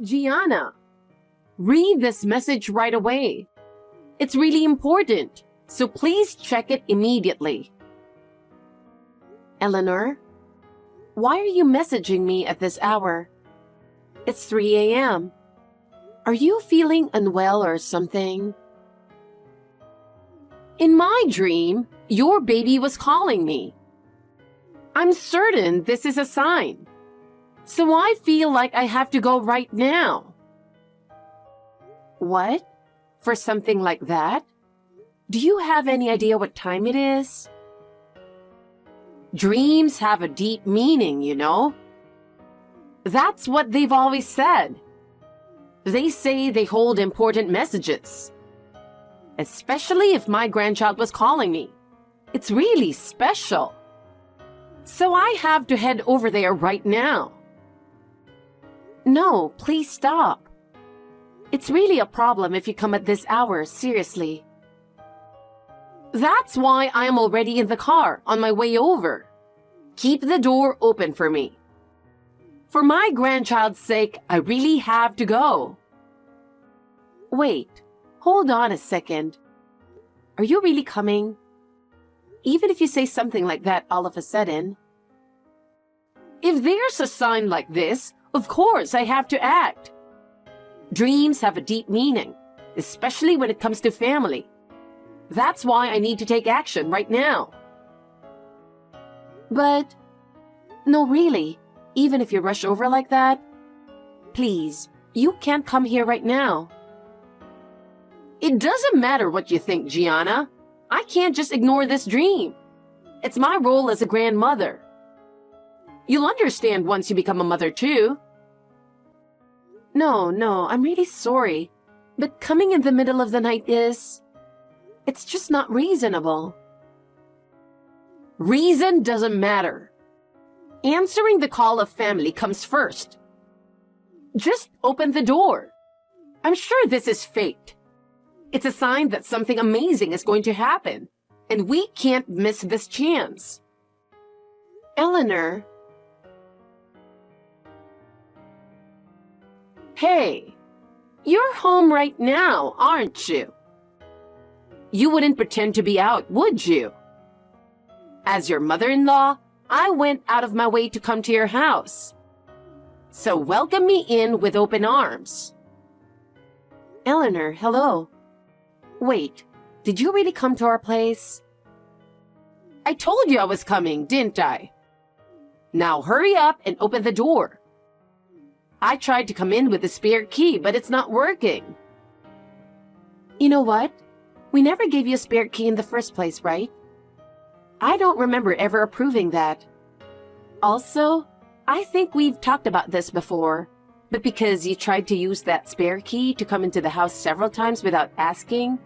Gianna, read this message right away. It's really important, so please check it immediately. Eleanor, why are you messaging me at this hour? It's 3 a.m. Are you feeling unwell or something? In my dream, your baby was calling me. I'm certain this is a sign. So I feel like I have to go right now. What? For something like that? Do you have any idea what time it is? Dreams have a deep meaning, you know. That's what they've always said. They say they hold important messages. Especially if my grandchild was calling me. It's really special. So I have to head over there right now. No, please stop. It's really a problem if you come at this hour, seriously. That's why I am already in the car on my way over. Keep the door open for me. For my grandchild's sake, I really have to go. Wait, hold on a second. Are you really coming? Even if you say something like that all of a sudden. If there's a sign like this, of course I have to act. Dreams have a deep meaning, especially when it comes to family. That's why I need to take action right now. But, no really, even if you rush over like that, please, you can't come here right now. It doesn't matter what you think, Gianna. I can't just ignore this dream. It's my role as a grandmother. You'll understand once you become a mother too. No, I'm really sorry. But coming in the middle of the night it's just not reasonable. Reason doesn't matter. Answering the call of family comes first. Just open the door. I'm sure this is fate. It's a sign that something amazing is going to happen, and we can't miss this chance. Eleanor. Hey, you're home right now, aren't you? You wouldn't pretend to be out, would you? As your mother-in-law, I went out of my way to come to your house. So welcome me in with open arms. Eleanor, hello. Wait, did you really come to our place? I told you I was coming, didn't I? Now hurry up and open the door. I tried to come in with the spare key, but it's not working. You know what? We never gave you a spare key in the first place, right? I don't remember ever approving that. Also, I think we've talked about this before, but because you tried to use that spare key to come into the house several times without asking,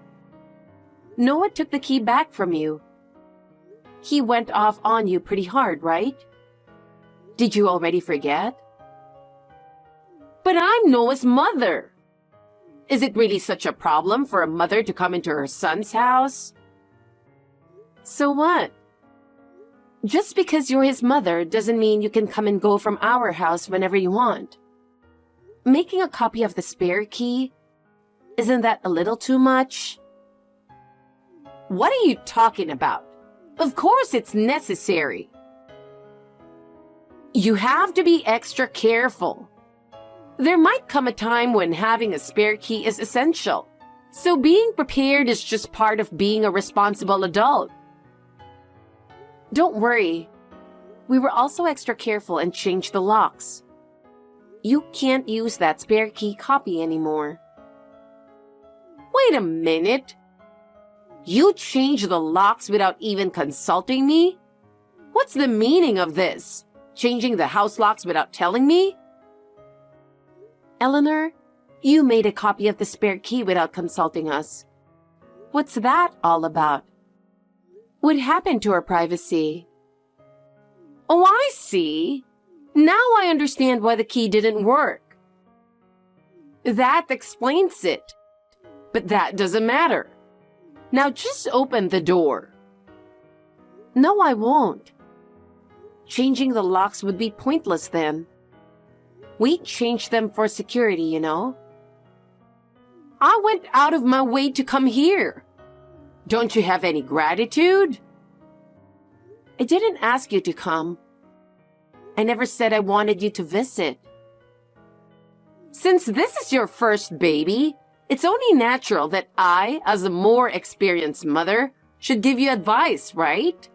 Noah took the key back from you. He went off on you pretty hard, right? Did you already forget? But I'm Noah's mother. Is it really such a problem for a mother to come into her son's house? So what? Just because you're his mother doesn't mean you can come and go from our house whenever you want. Making a copy of the spare key, isn't that a little too much? What are you talking about? Of course it's necessary. You have to be extra careful. There might come a time when having a spare key is essential, so being prepared is just part of being a responsible adult. Don't worry. We were also extra careful and changed the locks. You can't use that spare key copy anymore. Wait a minute. You changed the locks without even consulting me? What's the meaning of this? Changing the house locks without telling me? Eleanor, you made a copy of the spare key without consulting us. What's that all about? What happened to our privacy? Oh, I see. Now I understand why the key didn't work. That explains it. But that doesn't matter. Now just open the door. No, I won't. Changing the locks would be pointless then. We changed them for security, you know. I went out of my way to come here. Don't you have any gratitude? I didn't ask you to come. I never said I wanted you to visit. Since this is your first baby, it's only natural that I, as a more experienced mother, should give you advice, right?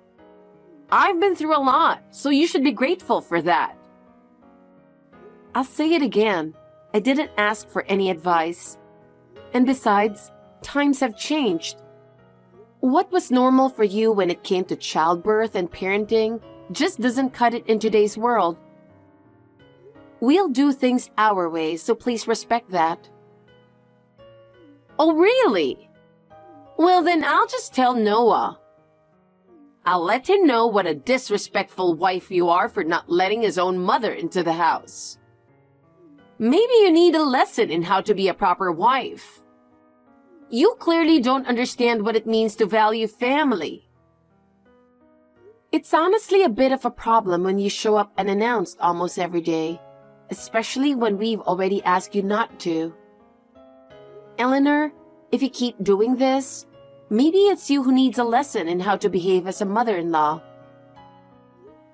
I've been through a lot, so you should be grateful for that. I'll say it again. I didn't ask for any advice. And besides, times have changed. What was normal for you when it came to childbirth and parenting just doesn't cut it in today's world. We'll do things our way, so please respect that. Oh, really? Well, then I'll just tell Noah. I'll let him know what a disrespectful wife you are for not letting his own mother into the house. Maybe you need a lesson in how to be a proper wife. You clearly don't understand what it means to value family. It's honestly a bit of a problem when you show up unannounced almost every day, especially when we've already asked you not to. Eleanor, if you keep doing this, maybe it's you who needs a lesson in how to behave as a mother-in-law.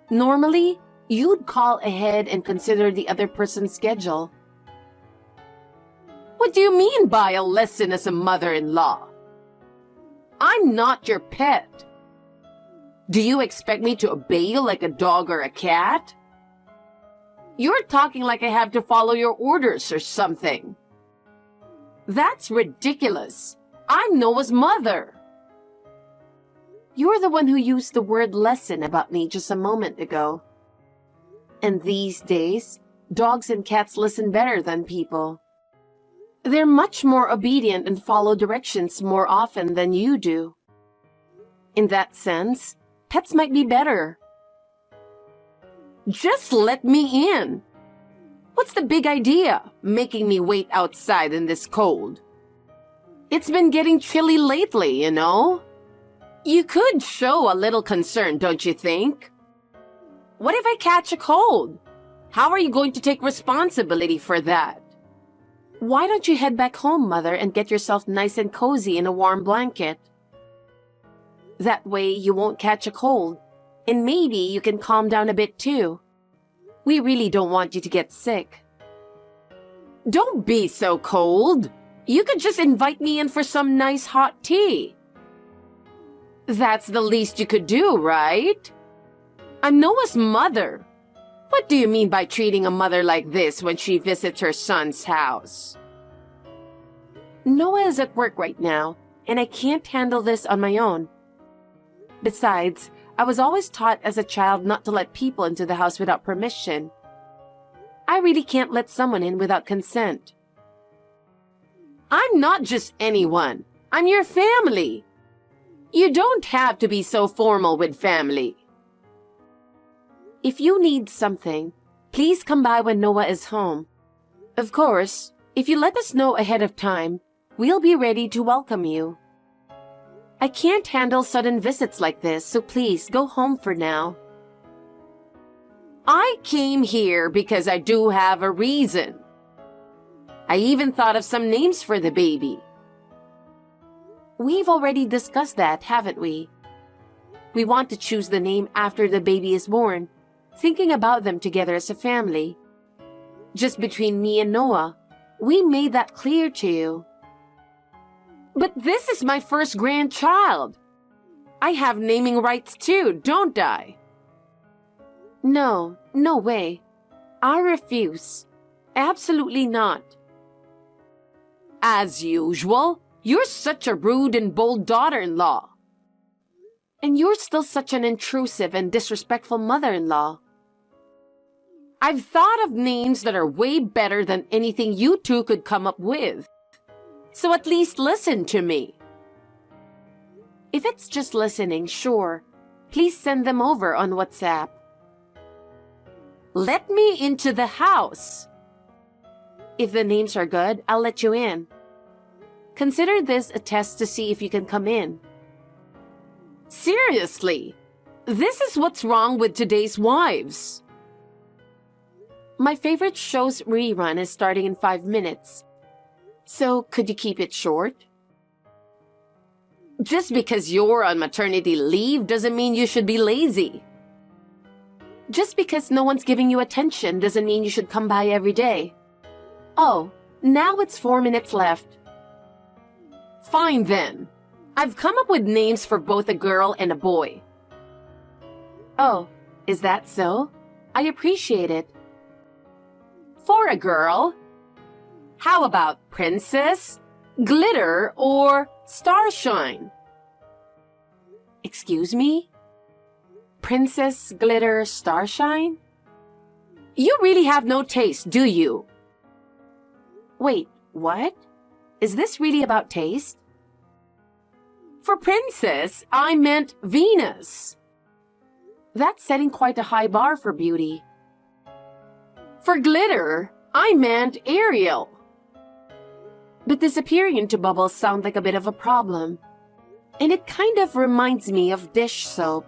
Normally, you'd call ahead and consider the other person's schedule. What do you mean by a lesson as a mother-in-law? I'm not your pet. Do you expect me to obey you like a dog or a cat? You're talking like I have to follow your orders or something. That's ridiculous. I'm Noah's mother. You're the one who used the word lesson about me just a moment ago. And these days, dogs and cats listen better than people. They're much more obedient and follow directions more often than you do. In that sense, pets might be better. Just let me in. What's the big idea, making me wait outside in this cold? It's been getting chilly lately, you know. You could show a little concern, don't you think? What if I catch a cold? How are you going to take responsibility for that? Why don't you head back home, Mother, and get yourself nice and cozy in a warm blanket? That way you won't catch a cold, and maybe you can calm down a bit too. We really don't want you to get sick. Don't be so cold. You could just invite me in for some nice hot tea. That's the least you could do, right? I'm Noah's mother. What do you mean by treating a mother like this when she visits her son's house? Noah is at work right now, and I can't handle this on my own. Besides, I was always taught as a child not to let people into the house without permission. I really can't let someone in without consent. I'm not just anyone. I'm your family. You don't have to be so formal with family. If you need something, please come by when Noah is home. Of course, if you let us know ahead of time, we'll be ready to welcome you. I can't handle sudden visits like this, so please go home for now. I came here because I do have a reason. I even thought of some names for the baby. We've already discussed that, haven't we? We want to choose the name after the baby is born, thinking about them together as a family. Just between me and Noah, we made that clear to you. But this is my first grandchild. I have naming rights too, don't I? No way. I refuse. Absolutely not. As usual, you're such a rude and bold daughter-in-law. And you're still such an intrusive and disrespectful mother-in-law. I've thought of names that are way better than anything you two could come up with. So at least listen to me. If it's just listening, sure. Please send them over on WhatsApp. Let me into the house. If the names are good, I'll let you in. Consider this a test to see if you can come in. Seriously, this is what's wrong with today's wives. My favorite show's rerun is starting in 5 minutes. So, could you keep it short? Just because you're on maternity leave doesn't mean you should be lazy. Just because no one's giving you attention doesn't mean you should come by every day. Oh, now it's 4 minutes left. Fine then. I've come up with names for both a girl and a boy. Oh, is that so? I appreciate it. For a girl, how about Princess, Glitter, or Starshine? Excuse me? Princess, Glitter, Starshine? You really have no taste, do you? Wait, what? Is this really about taste? For Princess, I meant Venus. That's setting quite a high bar for beauty. For Glitter, I meant Ariel. But disappearing into bubbles sound like a bit of a problem. And it kind of reminds me of dish soap.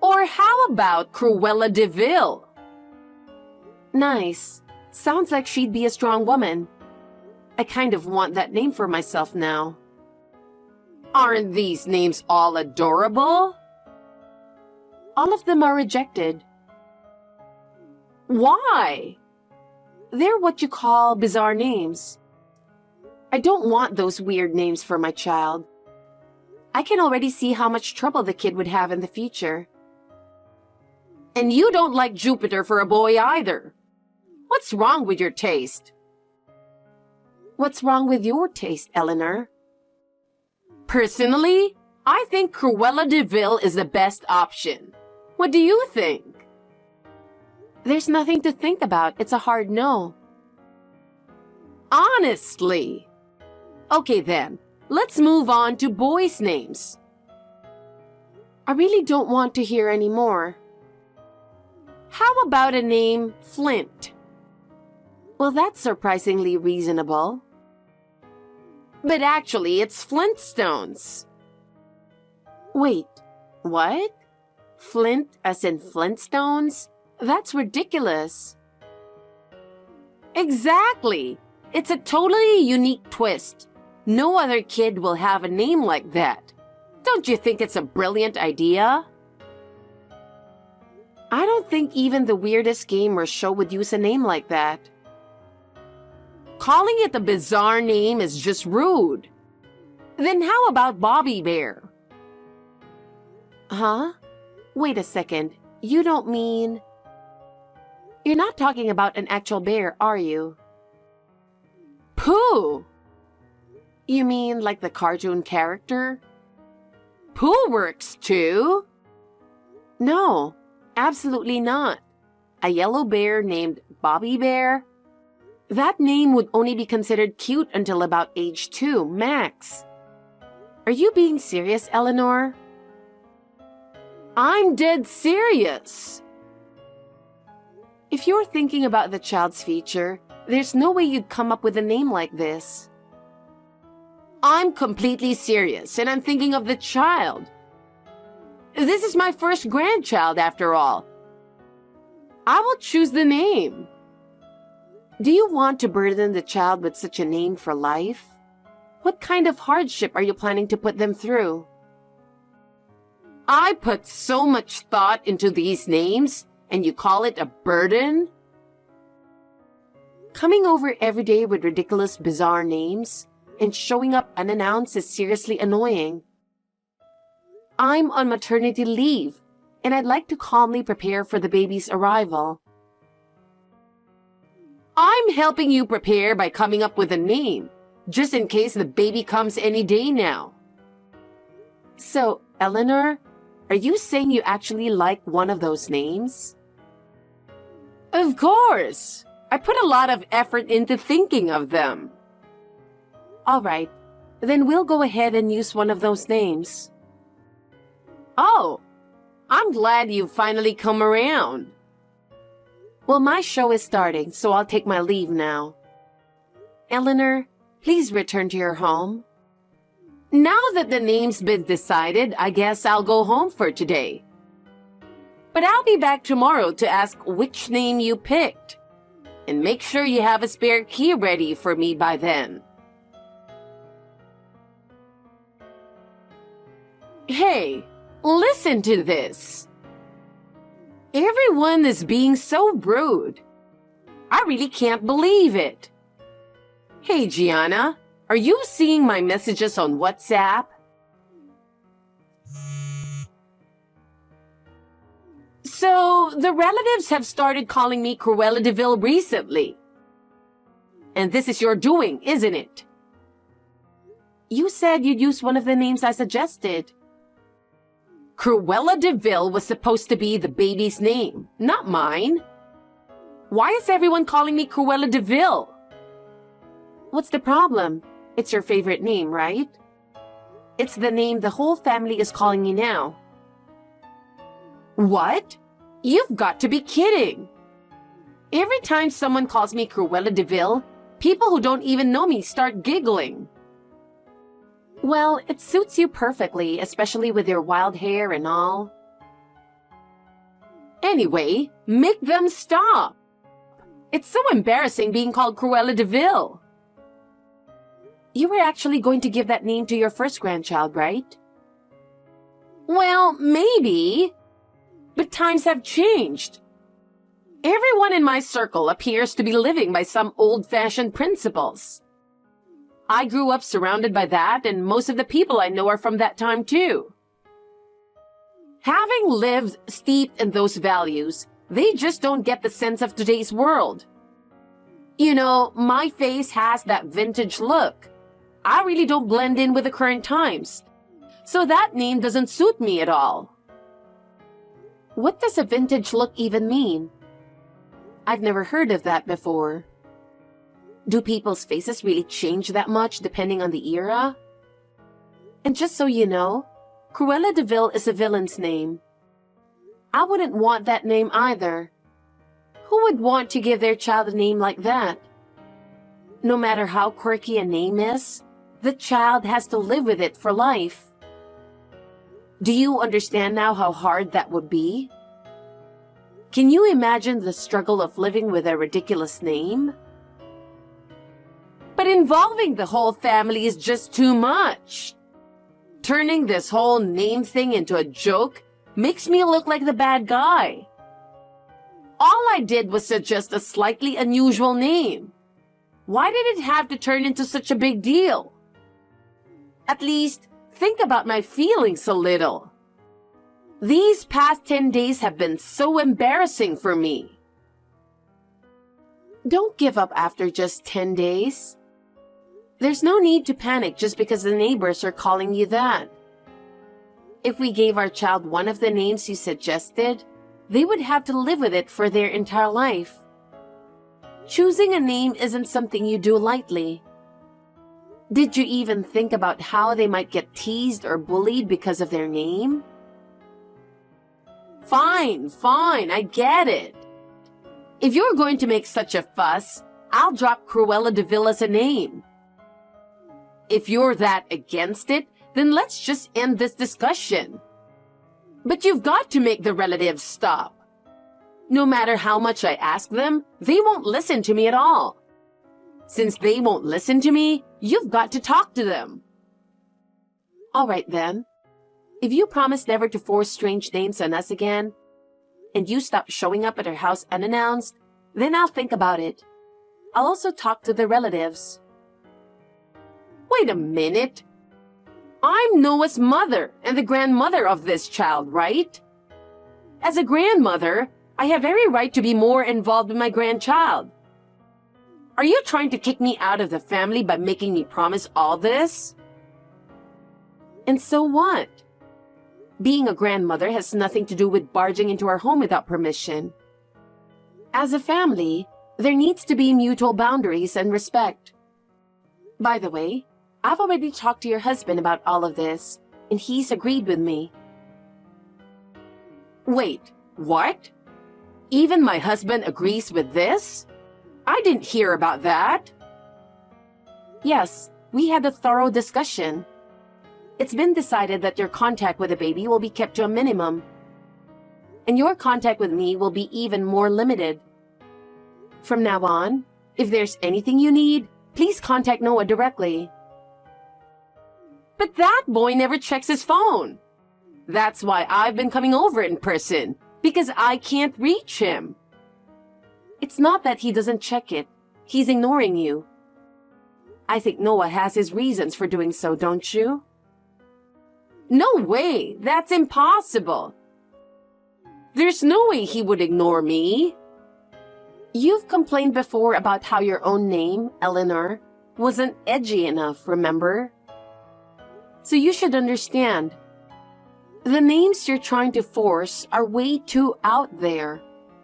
Or how about Cruella de Vil? Nice. Sounds like she'd be a strong woman. I kind of want that name for myself now. Aren't these names all adorable? All of them are rejected. Why? They're what you call bizarre names. I don't want those weird names for my child. I can already see how much trouble the kid would have in the future. And you don't like Jupiter for a boy either. What's wrong with your taste? What's wrong with your taste, Eleanor? Personally, I think Cruella de Vil is the best option. What do you think? There's nothing to think about. It's a hard no. Honestly. Okay then, let's move on to boys' names. I really don't want to hear any more. How about a name Flint? Well, that's surprisingly reasonable. But actually, it's Flintstones. Wait, what? Flint as in Flintstones? That's ridiculous. Exactly. It's a totally unique twist. No other kid will have a name like that. Don't you think it's a brilliant idea? I don't think even the weirdest game or show would use a name like that. Calling it a bizarre name is just rude. Then how about Bobby Bear? Huh? Wait a second. You don't mean... You're not talking about an actual bear, are you? Pooh! You mean like the cartoon character? Pooh works too. No, absolutely not. A yellow bear named Bobby Bear? That name would only be considered cute until about age 2, max. Are you being serious, Eleanor? I'm dead serious. If you're thinking about the child's future, there's no way you'd come up with a name like this. I'm completely serious, and I'm thinking of the child. This is my first grandchild, after all. I will choose the name. Do you want to burden the child with such a name for life? What kind of hardship are you planning to put them through? I put so much thought into these names, and you call it a burden? Coming over every day with ridiculous, bizarre names and showing up unannounced is seriously annoying. I'm on maternity leave, and I'd like to calmly prepare for the baby's arrival. I'm helping you prepare by coming up with a name, just in case the baby comes any day now. So, Eleanor, are you saying you actually like one of those names? Of course! I put a lot of effort into thinking of them. All right, then we'll go ahead and use one of those names. Oh, I'm glad you've finally come around. Well, my show is starting, so I'll take my leave now. Eleanor, please return to your home. Now that the name's been decided, I guess I'll go home for today. But I'll be back tomorrow to ask which name you picked. And make sure you have a spare key ready for me by then. Hey, listen to this. Everyone is being so rude. I really can't believe it. Hey, Gianna, are you seeing my messages on WhatsApp? So, the relatives have started calling me Cruella de Vil recently. And this is your doing, isn't it? You said you'd use one of the names I suggested. Cruella de Vil was supposed to be the baby's name, not mine. Why is everyone calling me Cruella de Vil? What's the problem? It's your favorite name, right? It's the name the whole family is calling you now. What? You've got to be kidding. Every time someone calls me Cruella de Vil, people who don't even know me start giggling. Well, it suits you perfectly, especially with your wild hair and all. Anyway, make them stop. It's so embarrassing being called Cruella de Vil. You were actually going to give that name to your first grandchild, right? Well, maybe. But times have changed. Everyone in my circle appears to be living by some old-fashioned principles. I grew up surrounded by that, and most of the people I know are from that time too. Having lived steeped in those values, they just don't get the sense of today's world. You know, my face has that vintage look. I really don't blend in with the current times, so that name doesn't suit me at all. What does a vintage look even mean? I've never heard of that before. Do people's faces really change that much depending on the era? And just so you know, Cruella de Vil is a villain's name. I wouldn't want that name either. Who would want to give their child a name like that? No matter how quirky a name is, the child has to live with it for life. Do you understand now how hard that would be? Can you imagine the struggle of living with a ridiculous name? But involving the whole family is just too much. Turning this whole name thing into a joke makes me look like the bad guy. All I did was suggest a slightly unusual name. Why did it have to turn into such a big deal? At least, think about my feelings a little. These past 10 days have been so embarrassing for me. Don't give up after just 10 days. There's no need to panic just because the neighbors are calling you that. If we gave our child one of the names you suggested, they would have to live with it for their entire life. Choosing a name isn't something you do lightly. Did you even think about how they might get teased or bullied because of their name? Fine, I get it. If you're going to make such a fuss, I'll drop Cruella de Vil as a name. If you're that against it, then let's just end this discussion. But you've got to make the relatives stop. No matter how much I ask them, they won't listen to me at all. Since they won't listen to me, you've got to talk to them. All right then. If you promise never to force strange names on us again, and you stop showing up at our house unannounced, then I'll think about it. I'll also talk to the relatives. Wait a minute. I'm Noah's mother and the grandmother of this child, right? As a grandmother, I have every right to be more involved with my grandchild. Are you trying to kick me out of the family by making me promise all this? And so what? Being a grandmother has nothing to do with barging into our home without permission. As a family, there needs to be mutual boundaries and respect. By the way, I've already talked to your husband about all of this, and he's agreed with me. Wait, what? Even my husband agrees with this? I didn't hear about that. Yes, we had a thorough discussion. It's been decided that your contact with the baby will be kept to a minimum. and your contact with me will be even more limited. From now on, if there's anything you need, please contact Noah directly. But that boy never checks his phone. That's why I've been coming over in person, because I can't reach him. It's not that he doesn't check it. He's ignoring you. I think Noah has his reasons for doing so, don't you? No way! That's impossible! There's no way he would ignore me. You've complained before about how your own name, Eleanor, wasn't edgy enough, remember? So you should understand. The names you're trying to force are way too out there,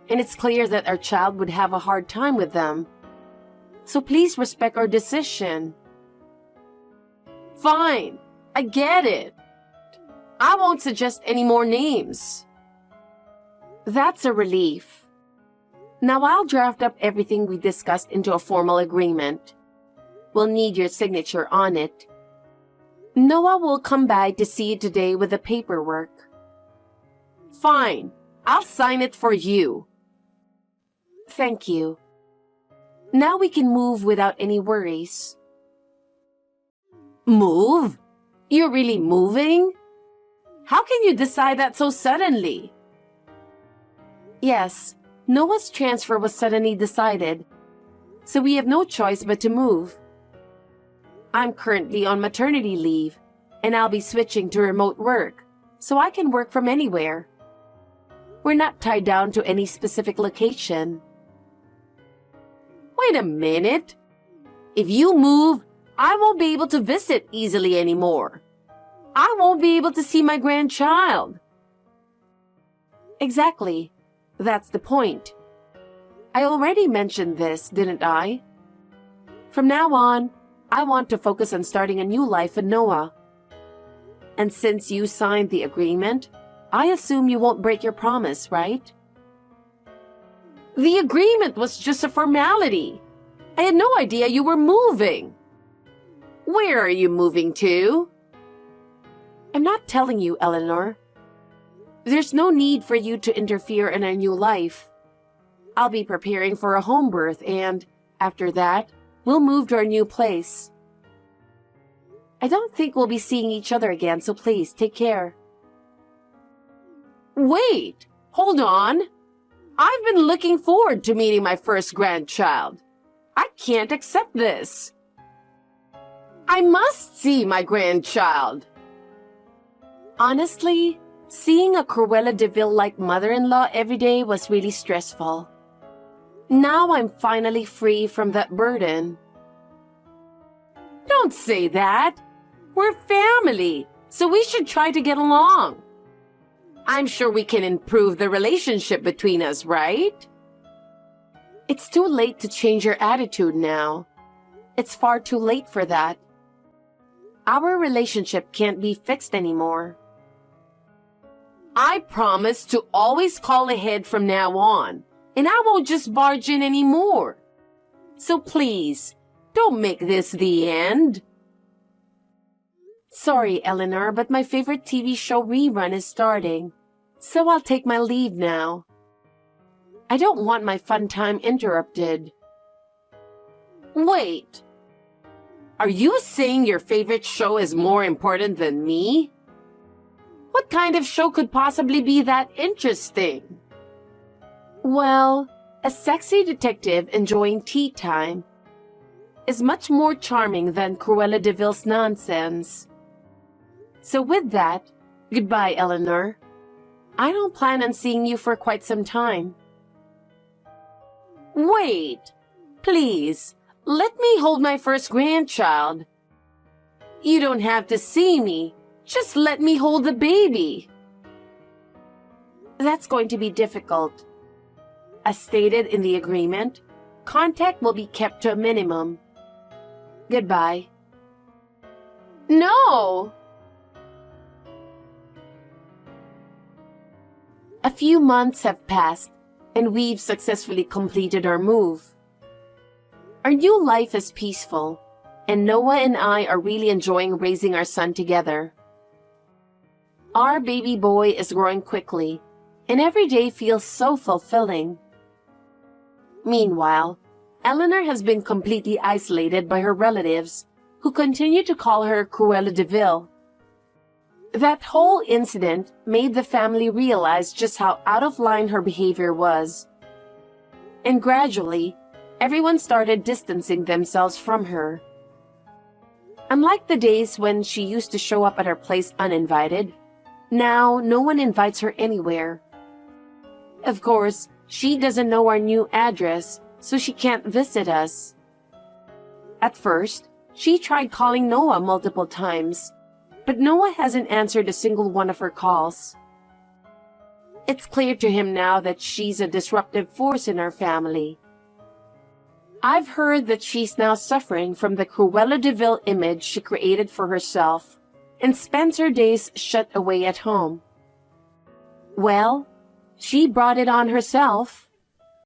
and it's clear that our child would have a hard time with them. So please respect our decision. Fine, I get it. I won't suggest any more names. That's a relief. Now I'll draft up everything we discussed into a formal agreement. We'll need your signature on it. Noah will come by to see you today with the paperwork. Fine, I'll sign it for you. Thank you. Now we can move without any worries. Move? You're really moving? How can you decide that so suddenly? Yes, Noah's transfer was suddenly decided, so we have no choice but to move. I'm currently on maternity leave, and I'll be switching to remote work, so I can work from anywhere. We're not tied down to any specific location. Wait a minute. If you move, I won't be able to visit easily anymore. I won't be able to see my grandchild. Exactly. That's the point. I already mentioned this, didn't I? From now on, I want to focus on starting a new life with Noah. And since you signed the agreement, I assume you won't break your promise, right? The agreement was just a formality. I had no idea you were moving. Where are you moving to? I'm not telling you, Eleanor. There's no need for you to interfere in our new life. I'll be preparing for a home birth and, after that, we'll move to our new place. I don't think we'll be seeing each other again, so please, take care. Wait! Hold on! I've been looking forward to meeting my first grandchild. I can't accept this. I must see my grandchild. Honestly, seeing a Cruella de Vil-like mother-in-law every day was really stressful. Now I'm finally free from that burden. Don't say that. We're family, so we should try to get along. I'm sure we can improve the relationship between us, right? It's too late to change your attitude now. It's far too late for that. Our relationship can't be fixed anymore. I promise to always call ahead from now on, and I won't just barge in anymore. So please, don't make this the end. Sorry, Eleanor, but my favorite TV show rerun is starting, so I'll take my leave now. I don't want my fun time interrupted. Wait. Are you saying your favorite show is more important than me? What kind of show could possibly be that interesting? Well, a sexy detective enjoying tea time is much more charming than Cruella de Vil's nonsense. So with that, goodbye, Eleanor. I don't plan on seeing you for quite some time. Wait, please, let me hold my first grandchild. You don't have to see me. Just let me hold the baby. That's going to be difficult. As stated in the agreement, contact will be kept to a minimum. Goodbye. No! A few months have passed, and we've successfully completed our move. Our new life is peaceful, and Noah and I are really enjoying raising our son together. Our baby boy is growing quickly, and every day feels so fulfilling. Meanwhile, Eleanor has been completely isolated by her relatives, who continue to call her Cruella de Vil. That whole incident made the family realize just how out of line her behavior was. And gradually, everyone started distancing themselves from her. Unlike the days when she used to show up at our place uninvited, now no one invites her anywhere. Of course, she doesn't know our new address, so she can't visit us. At first, she tried calling Noah multiple times, but Noah hasn't answered a single one of her calls. It's clear to him now that she's a disruptive force in our family. I've heard that she's now suffering from the Cruella de Vil image she created for herself and spends her days shut away at home. Well, she brought it on herself.